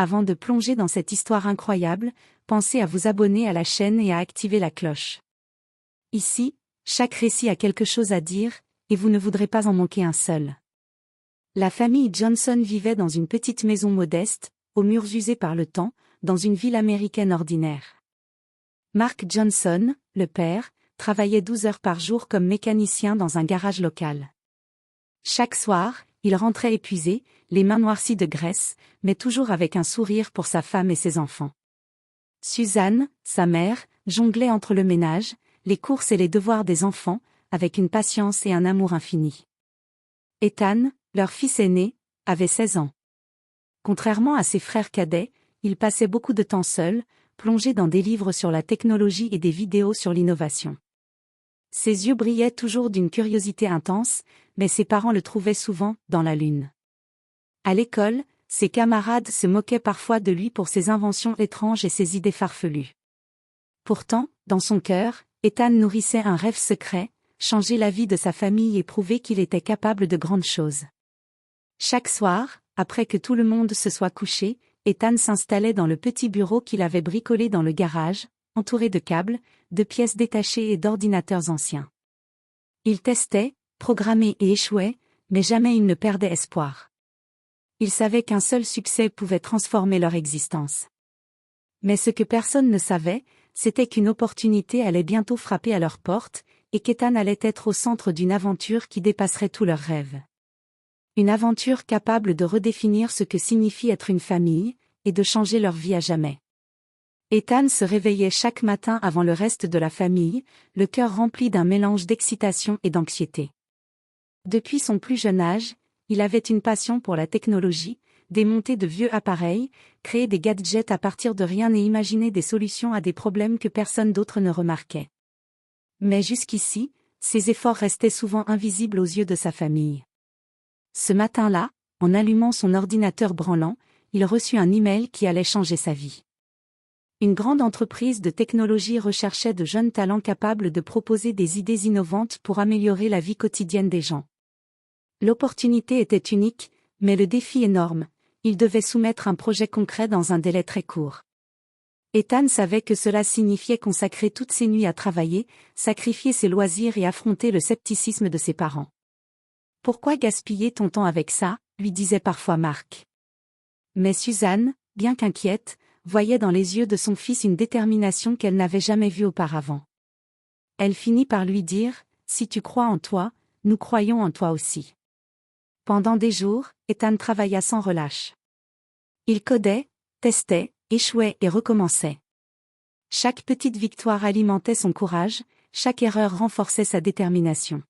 Avant de plonger dans cette histoire incroyable, pensez à vous abonner à la chaîne et à activer la cloche. Ici, chaque récit a quelque chose à dire, et vous ne voudrez pas en manquer un seul. La famille Johnson vivait dans une petite maison modeste, aux murs usés par le temps, dans une ville américaine ordinaire. Mark Johnson, le père, travaillait 12 heures par jour comme mécanicien dans un garage local. Chaque soir, il rentrait épuisé, les mains noircies de graisse, mais toujours avec un sourire pour sa femme et ses enfants. Suzanne, sa mère, jonglait entre le ménage, les courses et les devoirs des enfants, avec une patience et un amour infini. Ethan, leur fils aîné, avait 16 ans. Contrairement à ses frères cadets, il passait beaucoup de temps seul, plongé dans des livres sur la technologie et des vidéos sur l'innovation. Ses yeux brillaient toujours d'une curiosité intense, mais ses parents le trouvaient souvent dans la lune. À l'école, ses camarades se moquaient parfois de lui pour ses inventions étranges et ses idées farfelues. Pourtant, dans son cœur, Ethan nourrissait un rêve secret, changer la vie de sa famille et prouver qu'il était capable de grandes choses. Chaque soir, après que tout le monde se soit couché, Ethan s'installait dans le petit bureau qu'il avait bricolé dans le garage, entouré de câbles, de pièces détachées et d'ordinateurs anciens. Il testait, programmait et échouait, mais jamais il ne perdait espoir. Il savait qu'un seul succès pouvait transformer leur existence. Mais ce que personne ne savait, c'était qu'une opportunité allait bientôt frapper à leur porte, et qu'Ethan allait être au centre d'une aventure qui dépasserait tous leurs rêves. Une aventure capable de redéfinir ce que signifie être une famille, et de changer leur vie à jamais. Ethan se réveillait chaque matin avant le reste de la famille, le cœur rempli d'un mélange d'excitation et d'anxiété. Depuis son plus jeune âge, il avait une passion pour la technologie, démonter de vieux appareils, créer des gadgets à partir de rien et imaginer des solutions à des problèmes que personne d'autre ne remarquait. Mais jusqu'ici, ses efforts restaient souvent invisibles aux yeux de sa famille. Ce matin-là, en allumant son ordinateur branlant, il reçut un email qui allait changer sa vie. Une grande entreprise de technologie recherchait de jeunes talents capables de proposer des idées innovantes pour améliorer la vie quotidienne des gens. L'opportunité était unique, mais le défi énorme, il devait soumettre un projet concret dans un délai très court. Ethan savait que cela signifiait consacrer toutes ses nuits à travailler, sacrifier ses loisirs et affronter le scepticisme de ses parents. « Pourquoi gaspiller ton temps avec ça ?» lui disait parfois Mark. Mais Suzanne, bien qu'inquiète, voyait dans les yeux de son fils une détermination qu'elle n'avait jamais vue auparavant. Elle finit par lui dire, « Si tu crois en toi, nous croyons en toi aussi. » Pendant des jours, Ethan travailla sans relâche. Il codait, testait, échouait et recommençait. Chaque petite victoire alimentait son courage, chaque erreur renforçait sa détermination.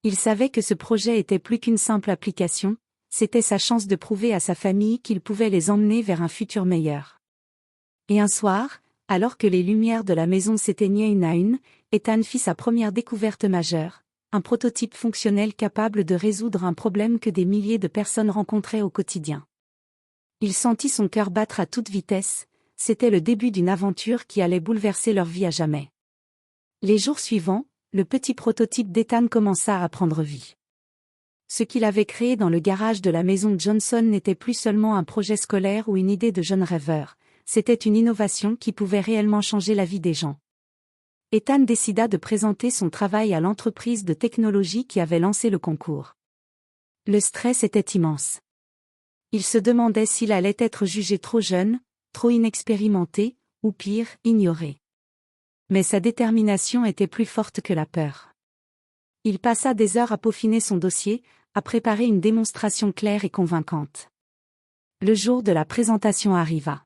Il savait que ce projet était plus qu'une simple application, c'était sa chance de prouver à sa famille qu'il pouvait les emmener vers un futur meilleur. Et un soir, alors que les lumières de la maison s'éteignaient une à une, Ethan fit sa première découverte majeure, un prototype fonctionnel capable de résoudre un problème que des milliers de personnes rencontraient au quotidien. Il sentit son cœur battre à toute vitesse, c'était le début d'une aventure qui allait bouleverser leur vie à jamais. Les jours suivants, le petit prototype d'Ethan commença à prendre vie. Ce qu'il avait créé dans le garage de la maison Johnson n'était plus seulement un projet scolaire ou une idée de jeune rêveur, c'était une innovation qui pouvait réellement changer la vie des gens. Ethan décida de présenter son travail à l'entreprise de technologie qui avait lancé le concours. Le stress était immense. Il se demandait s'il allait être jugé trop jeune, trop inexpérimenté, ou pire, ignoré. Mais sa détermination était plus forte que la peur. Il passa des heures à peaufiner son dossier, à préparer une démonstration claire et convaincante. Le jour de la présentation arriva.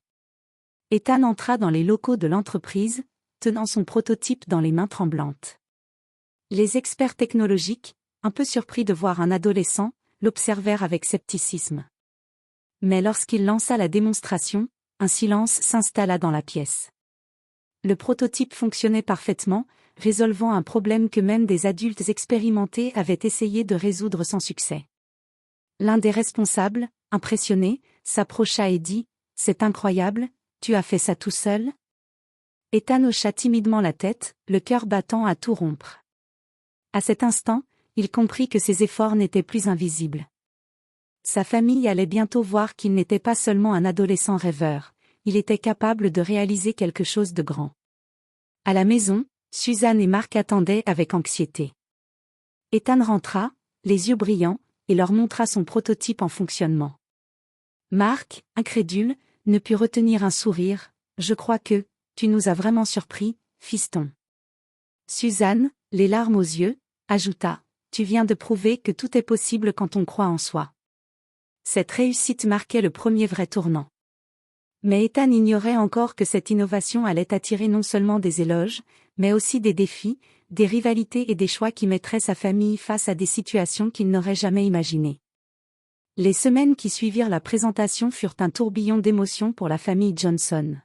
Ethan entra dans les locaux de l'entreprise, tenant son prototype dans les mains tremblantes. Les experts technologiques, un peu surpris de voir un adolescent, l'observèrent avec scepticisme. Mais lorsqu'il lança la démonstration, un silence s'installa dans la pièce. Le prototype fonctionnait parfaitement, résolvant un problème que même des adultes expérimentés avaient essayé de résoudre sans succès. L'un des responsables, impressionné, s'approcha et dit « C'est incroyable, tu as fait ça tout seul ?» Ethan hocha timidement la tête, le cœur battant à tout rompre. À cet instant, il comprit que ses efforts n'étaient plus invisibles. Sa famille allait bientôt voir qu'il n'était pas seulement un adolescent rêveur, il était capable de réaliser quelque chose de grand. À la maison, Suzanne et Mark attendaient avec anxiété. Ethan rentra, les yeux brillants, et leur montra son prototype en fonctionnement. Mark, incrédule, ne put retenir un sourire. « Je crois que, tu nous as vraiment surpris, fiston. » Suzanne, les larmes aux yeux, ajouta, « Tu viens de prouver que tout est possible quand on croit en soi. » Cette réussite marquait le premier vrai tournant. Mais Ethan ignorait encore que cette innovation allait attirer non seulement des éloges, mais aussi des défis, des rivalités et des choix qui mettraient sa famille face à des situations qu'il n'aurait jamais imaginées. Les semaines qui suivirent la présentation furent un tourbillon d'émotions pour la famille Johnson.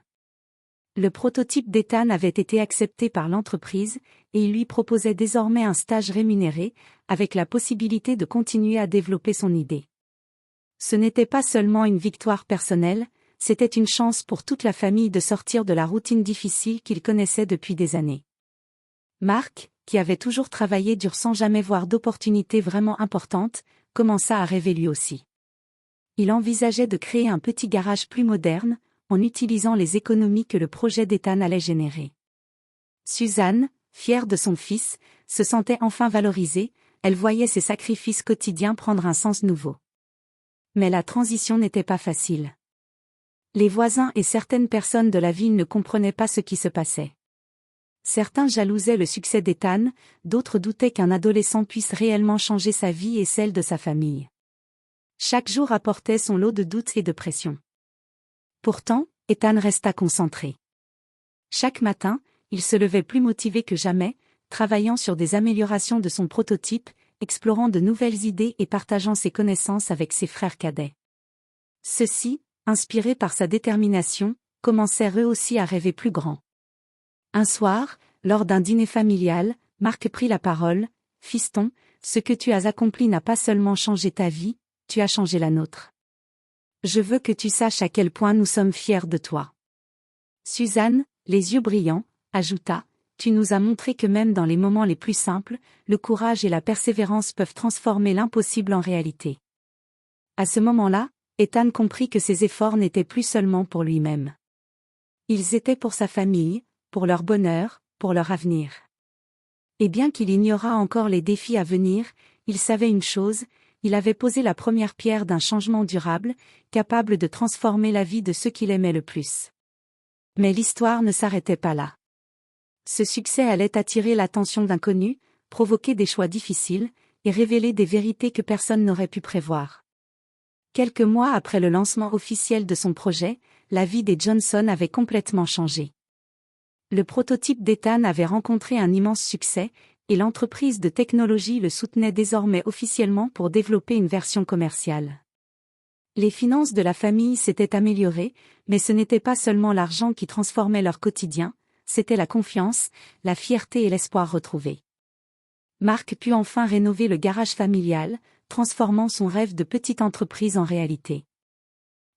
Le prototype d'Ethan avait été accepté par l'entreprise, et il lui proposait désormais un stage rémunéré, avec la possibilité de continuer à développer son idée. Ce n'était pas seulement une victoire personnelle, c'était une chance pour toute la famille de sortir de la routine difficile qu'ils connaissaient depuis des années. Mark, qui avait toujours travaillé dur sans jamais voir d'opportunités vraiment importantes, commença à rêver lui aussi. Il envisageait de créer un petit garage plus moderne, en utilisant les économies que le projet d'Ethan allait générer. Suzanne, fière de son fils, se sentait enfin valorisée, elle voyait ses sacrifices quotidiens prendre un sens nouveau. Mais la transition n'était pas facile. Les voisins et certaines personnes de la ville ne comprenaient pas ce qui se passait. Certains jalousaient le succès d'Ethan, d'autres doutaient qu'un adolescent puisse réellement changer sa vie et celle de sa famille. Chaque jour apportait son lot de doutes et de pression. Pourtant, Ethan resta concentré. Chaque matin, il se levait plus motivé que jamais, travaillant sur des améliorations de son prototype, explorant de nouvelles idées et partageant ses connaissances avec ses frères cadets. Ceux-ci, inspirés par sa détermination, commencèrent eux aussi à rêver plus grand. Un soir, lors d'un dîner familial, Mark prit la parole. « Fiston, ce que tu as accompli n'a pas seulement changé ta vie, tu as changé la nôtre. Je veux que tu saches à quel point nous sommes fiers de toi. » Suzanne, les yeux brillants, ajouta, « Tu nous as montré que même dans les moments les plus simples, le courage et la persévérance peuvent transformer l'impossible en réalité. » À ce moment-là, Ethan comprit que ses efforts n'étaient plus seulement pour lui-même. Ils étaient pour sa famille, pour leur bonheur, pour leur avenir. Et bien qu'il ignorât encore les défis à venir, il savait une chose, il avait posé la première pierre d'un changement durable, capable de transformer la vie de ceux qu'il aimait le plus. Mais l'histoire ne s'arrêtait pas là. Ce succès allait attirer l'attention d'inconnus, provoquer des choix difficiles, et révéler des vérités que personne n'aurait pu prévoir. Quelques mois après le lancement officiel de son projet, la vie des Johnson avait complètement changé. Le prototype d'Ethan avait rencontré un immense succès, et l'entreprise de technologie le soutenait désormais officiellement pour développer une version commerciale. Les finances de la famille s'étaient améliorées, mais ce n'était pas seulement l'argent qui transformait leur quotidien, c'était la confiance, la fierté et l'espoir retrouvés. Mark put enfin rénover le garage familial, transformant son rêve de petite entreprise en réalité.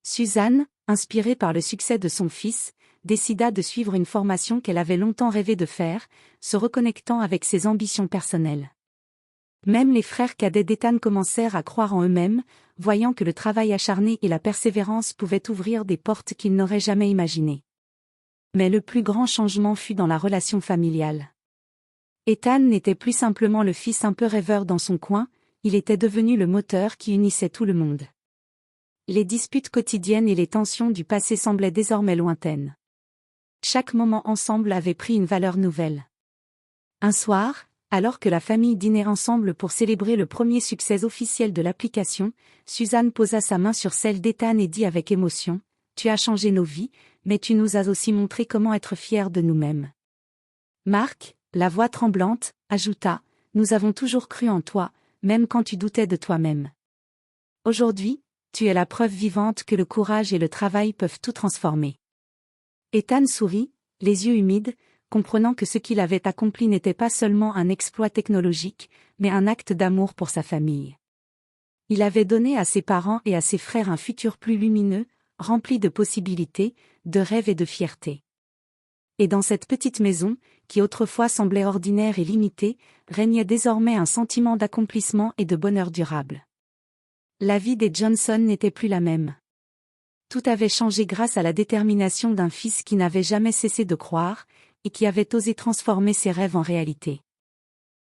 Suzanne, inspirée par le succès de son fils, décida de suivre une formation qu'elle avait longtemps rêvé de faire, se reconnectant avec ses ambitions personnelles. Même les frères cadets d'Ethan commencèrent à croire en eux-mêmes, voyant que le travail acharné et la persévérance pouvaient ouvrir des portes qu'ils n'auraient jamais imaginées. Mais le plus grand changement fut dans la relation familiale. Ethan n'était plus simplement le fils un peu rêveur dans son coin, il était devenu le moteur qui unissait tout le monde. Les disputes quotidiennes et les tensions du passé semblaient désormais lointaines. Chaque moment ensemble avait pris une valeur nouvelle. Un soir, alors que la famille dînait ensemble pour célébrer le premier succès officiel de l'application, Suzanne posa sa main sur celle d'Ethan et dit avec émotion, « Tu as changé nos vies, mais tu nous as aussi montré comment être fiers de nous-mêmes. » Mark, la voix tremblante, ajouta, « Nous avons toujours cru en toi, même quand tu doutais de toi-même. Aujourd'hui, tu es la preuve vivante que le courage et le travail peuvent tout transformer. » Ethan sourit, les yeux humides, comprenant que ce qu'il avait accompli n'était pas seulement un exploit technologique, mais un acte d'amour pour sa famille. Il avait donné à ses parents et à ses frères un futur plus lumineux, rempli de possibilités, de rêves et de fierté. Et dans cette petite maison, qui autrefois semblait ordinaire et limitée, régnait désormais un sentiment d'accomplissement et de bonheur durable. La vie des Johnson n'était plus la même. Tout avait changé grâce à la détermination d'un fils qui n'avait jamais cessé de croire, et qui avait osé transformer ses rêves en réalité.